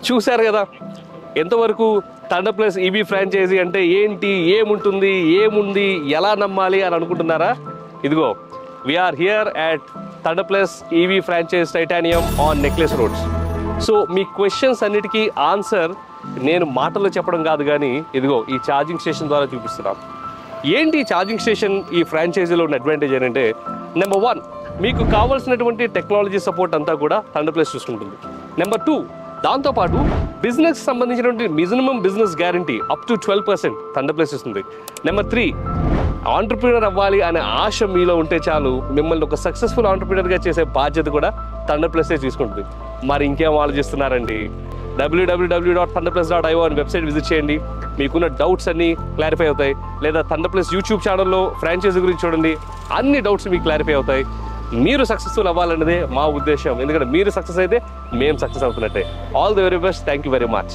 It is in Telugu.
చూశారు కదా ఎంతవరకు థండర్ ప్లస్ ఈవీ ఫ్రాంచైజీ అంటే ఏంటి, ఏముంది, ఎలా నమ్మాలి అని అనుకుంటున్నారా? ఇదిగో we're here at Thunder Plus EV franchise titanium on necklace roads. So మీ క్వశ్చన్స్ అన్నిటికీ ఆన్సర్ నేను మాటల్లో చెప్పడం కాదు, కానీ ఇదిగో ఈ ఛార్జింగ్ స్టేషన్ ద్వారా చూపిస్తున్నాను. ఏంటి ఛార్జింగ్ స్టేషన్ ఈ ఫ్రాంచైజీలో ఉన్న అడ్వాంటేజ్ ఏంటంటే, నెంబర్ 1 మీకు కావాల్సినటువంటి టెక్నాలజీ సపోర్ట్ అంతా కూడా థండర్ ప్లస్ చూసుకుంటుంది. నెంబర్ 2 దాంతోపాటు బిజినెస్ సంబంధించినటువంటి minimum business guarantee up to 12% thunder plus ఇస్తుంది. నెంబర్ 3 ఆంటర్ప్రీనర్ అవ్వాలి అనే ఆశ మీలో ఉంటే చాలు, మిమ్మల్ని ఒక సక్సెస్ఫుల్ ఆంటర్ప్రీనర్గా చేసే బాధ్యత కూడా థండర్ ప్లస్ఏ తీసుకుంటుంది. మరి ఇంకేం ఆలోచిస్తున్నారండి? www.thunderplus.io అని వెబ్సైట్ విజిట్ చేయండి. మీకున్న డౌట్స్ అన్నీ క్లారిఫై అవుతాయి. లేదా థండర్ ప్లస్ యూట్యూబ్ ఛానల్లో ఫ్రాంచైజీ గురించి చూడండి, అన్ని డౌట్స్ మీకు క్లారిఫై అవుతాయి. మీరు సక్సెస్ఫుల్ అవ్వాలన్నదే మా ఉద్దేశం. ఎందుకంటే మీరు సక్సెస్ అయితే మేము సక్సెస్ అవుతున్నట్టే. All the very best. Thank you very much.